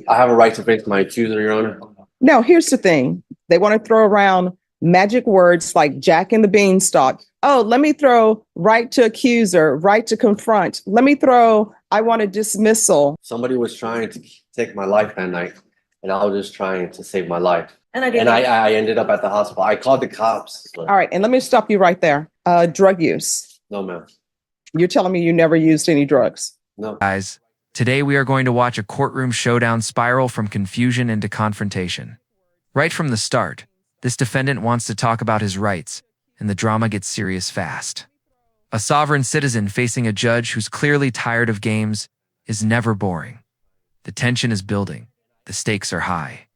I have a right to face my accuser, Your Honor. No, here's the thing. They want to throw around magic words like Jack and the Beanstalk. Oh, let me throw right to accuser, right to confront. Let me throw, I want a dismissal. Somebody was trying to take my life that night, and I was just trying to save my life. And I did. And I ended up at the hospital. I called the cops. All right, and let me stop you right there. Drug use. No, ma'am. You're telling me you never used any drugs? No. Guys, today we are going to watch a courtroom showdown spiral from confusion into confrontation. Right from the start, this defendant wants to talk about his rights, and the drama gets serious fast. A sovereign citizen facing a judge who's clearly tired of games is never boring. The tension is building, the stakes are high,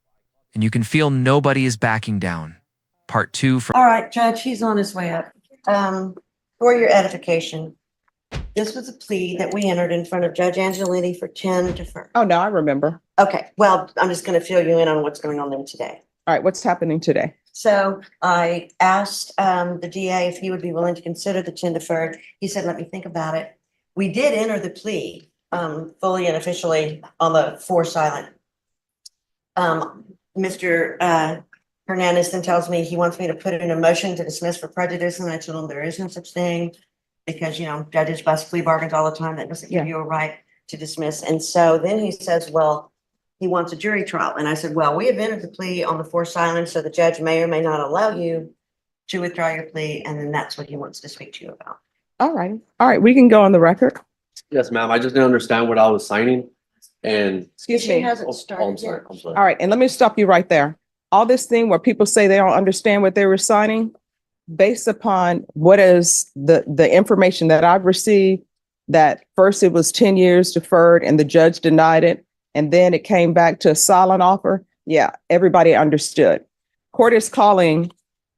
and you can feel nobody is backing down. Part 2 from— All right, Judge, he's on his way up. For your edification, this was a plea that we entered in front of Judge Angelini for 10 deferred. Oh, no, I remember. Okay, well, I'm just going to fill you in on what's going on there today. All right, what's happening today? So I asked the DA if he would be willing to consider the 10 deferred. He said, let me think about it. We did enter the plea fully and officially on the 4 silent. Mr. Hernandez then tells me he wants me to put in a motion to dismiss for prejudice, and I told him there is no such thing because, you know, judges bust plea bargains all the time. That doesn't give you a right to dismiss. And so then he says, well, he wants a jury trial. And I said, well, we have entered the plea on the 4 silent, so the judge may or may not allow you to withdraw your plea. And then that's what he wants to speak to you about. All right. All right, we can go on the record. Yes, ma'am. I just didn't understand what I was signing. And Excuse She me. hasn't started I'm sorry. yet. I'm sorry. All right, and let me stop you right there. All this thing where people say they don't understand what they were signing, based upon what is the information that I've received, that first it was 10 years deferred and the judge denied it, and then it came back to a silent offer. Yeah, everybody understood. Court is calling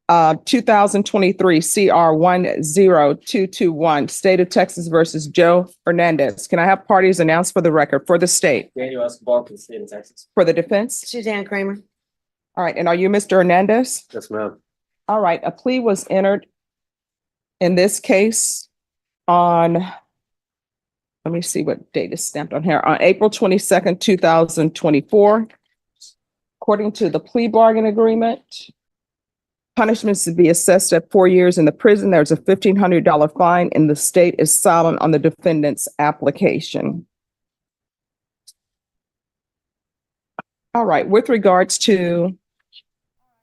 2023 CR 10221, State of Texas versus Joe Hernandez. Can I have parties announced for the record for the state? Daniel Escobar for the state of Texas. For the defense? Suzanne Kramer. All right, and are you Mr. Hernandez? Yes, ma'am. All right, a plea was entered in this case on, let me see what date is stamped on here, on April 22nd, 2024. According to the plea bargain agreement, punishments to be assessed at 4 years in the prison. There's a $1,500 fine, and the state is silent on the defendant's application. All right, with regards to—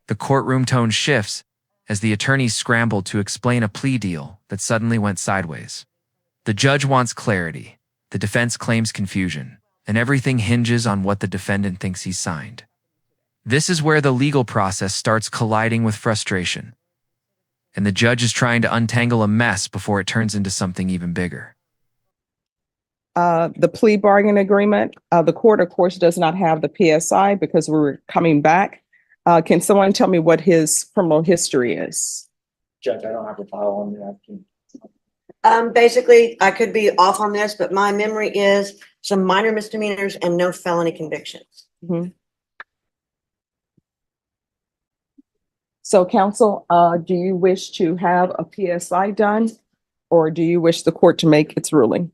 The courtroom tone shifts as the attorneys scramble to explain a plea deal that suddenly went sideways. The judge wants clarity, the defense claims confusion, and everything hinges on what the defendant thinks he signed. This is where the legal process starts colliding with frustration, and the judge is trying to untangle a mess before it turns into something even bigger. the plea bargain agreement, the court, of course, does not have the PSI because we're coming back. Can someone tell me what his criminal history is? Judge, I don't have a file on that. Basically, I could be off on this, but my memory is some minor misdemeanors and no felony convictions. Mhm. So counsel, do you wish to have a PSI done, or do you wish the court to make its ruling?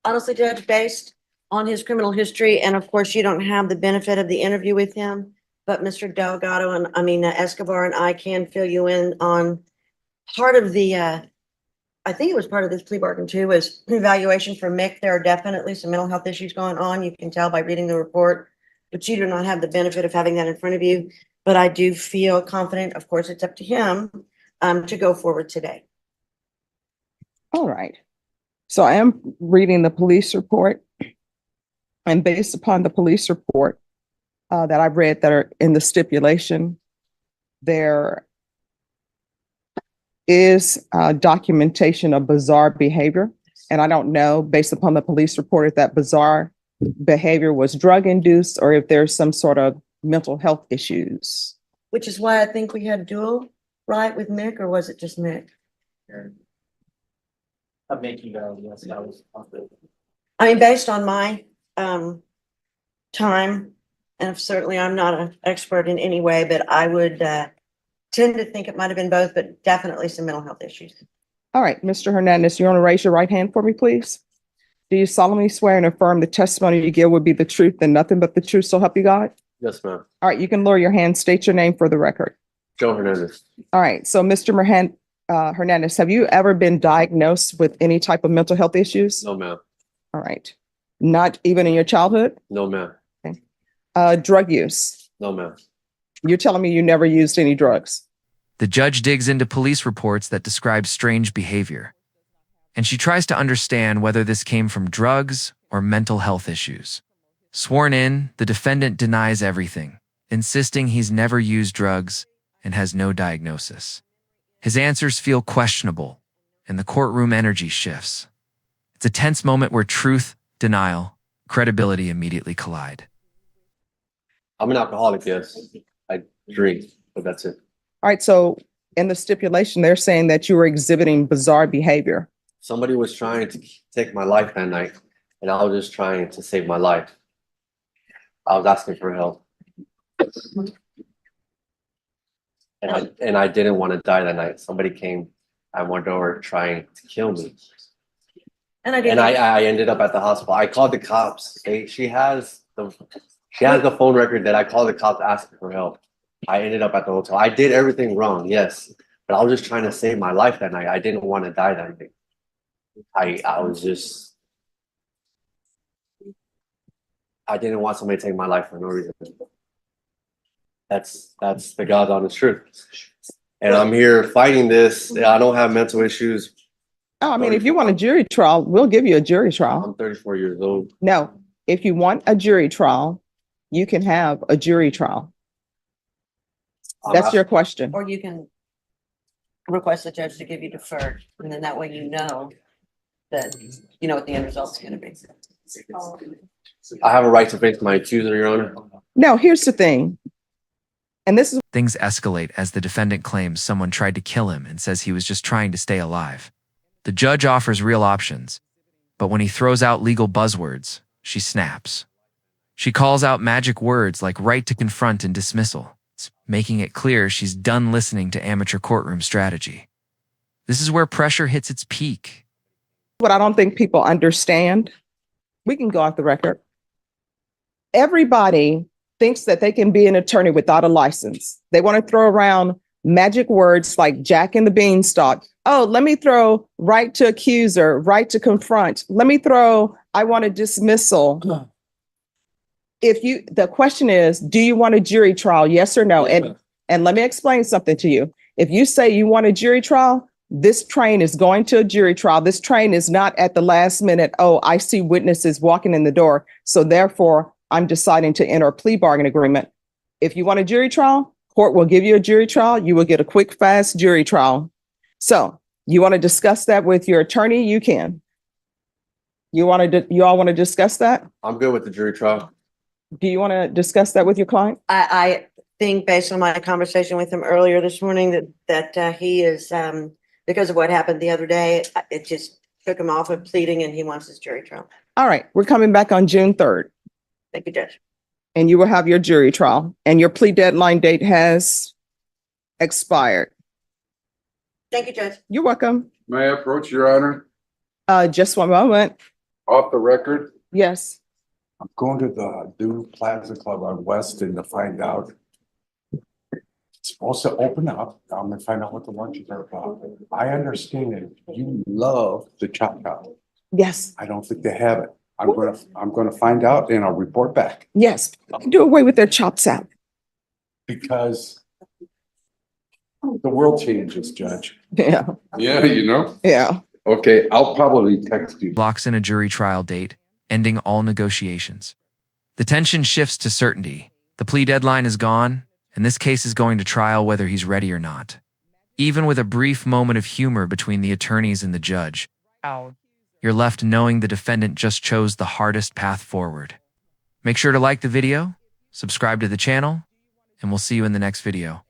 Honestly, Judge, based on his criminal history, and of course, you don't have the benefit of the interview with him, but Mr. Delgado and Escobar and I can fill you in on part of the, I think it was part of this plea bargain too, was evaluation for Mick. There are definitely some mental health issues going on. You can tell by reading the report, but you do not have the benefit of having that in front of you. But I do feel confident, of course, it's up to him to go forward today. All right. So I am reading the police report, and based upon the police report that I've read that are in the stipulation, there is documentation of bizarre behavior. And I don't know, based upon the police report, if that bizarre behavior was drug induced or if there's some sort of mental health issues. Which is why I think we had dual, right, with Mick, or was it just Mick? I'm making that, yes, that was. I mean, based on my time, and certainly I'm not an expert in any way, but I would tend to think it might have been both, but definitely some mental health issues. All right, Mr. Hernandez, you want to raise your right hand for me, please? Do you solemnly swear and affirm the testimony you give will be the truth and nothing but the truth, so help you God? Yes, ma'am. All right, you can lower your hand, state your name for the record. Joe Hernandez. All right, so Mr. Hernandez, have you ever been diagnosed with any type of mental health issues? No, ma'am. All right. Not even in your childhood? No, ma'am. Drug use? No, ma'am. You're telling me you never used any drugs? The judge digs into police reports that describe strange behavior, and she tries to understand whether this came from drugs or mental health issues. Sworn in, the defendant denies everything, insisting he's never used drugs and has no diagnosis. His answers feel questionable, and the courtroom energy shifts. It's a tense moment where truth, denial, credibility immediately collide. I'm an alcoholic, yes. I drink, but that's it. All right, so in the stipulation, they're saying that you were exhibiting bizarre behavior. Somebody was trying to take my life that night, and I was just trying to save my life. I was asking for help. And I didn't want to die that night. Somebody came at my door trying to kill me. And I And didn't, I ended up at the hospital. I called the cops. She has the phone record that I called the cops asking for help. I ended up at the hotel. I did everything wrong, yes. But I was just trying to save my life that night. I didn't want to die that night. I didn't want somebody to take my life for no reason. That's the God's honest truth. And I'm here fighting this. I don't have mental issues. Oh, I mean, if you want a jury trial, we'll give you a jury trial. I'm 34 years old. No, if you want a jury trial, you can have a jury trial. That's your question. or you can request the judge to give you deferred, and then that way you know that, you know what the end result's gonna be. I have a right to face my accuser, Your Honor. No, here's the thing. And this is Things escalate as the defendant claims someone tried to kill him and says he was just trying to stay alive. The judge offers real options, but when he throws out legal buzzwords, she snaps. She calls out magic words like right to confront and dismissal, making it clear she's done listening to amateur courtroom strategy. This is where pressure hits its peak. what I don't think people understand. We can go off the record. Everybody thinks that they can be an attorney without a license. They want to throw around magic words like Jack and the Beanstalk. Oh, let me throw right to accuser, right to confront. Let me throw, I want a dismissal. The question is, do you want a jury trial? Yes or no? And let me explain something to you. If you say you want a jury trial, this train is going to a jury trial. This train is not at the last minute. Oh, I see witnesses walking in the door, so therefore I'm deciding to enter a plea bargain agreement. If you want a jury trial, court will give you a jury trial. You will get a quick, fast jury trial. So you want to discuss that with your attorney? You can. You all want to discuss that? I'm good with the jury trial. Do you want to discuss that with your client? I think based on my conversation with him earlier this morning that he is, because of what happened the other day, it just took him off of pleading and he wants his jury trial. All right, we're coming back on June 3rd. Thank you, Judge. And you will have your jury trial, and your plea deadline date has expired. Thank you, Judge. You're welcome. May I approach, Your Honor? Just one moment. Off the record, Yes. I'm going to the new Plaza Club on Weston to find out. It's supposed to open up. I'm gonna find out what the lunches are about. I understand you love the chop top. Yes. I don't think they have it. I'm gonna find out and I'll report back Yes. Do away with their chopped salad. because the world changes, Judge. Yeah. Yeah, you know? Yeah. Okay, I'll probably text you. Locks in a jury trial date, ending all negotiations. The tension shifts to certainty. The plea deadline is gone, and this case is going to trial whether he's ready or not. Even with a brief moment of humor between the attorneys and the judge, you're left knowing the defendant just chose the hardest path forward. Make sure to like the video, subscribe to the channel, and we'll see you in the next video.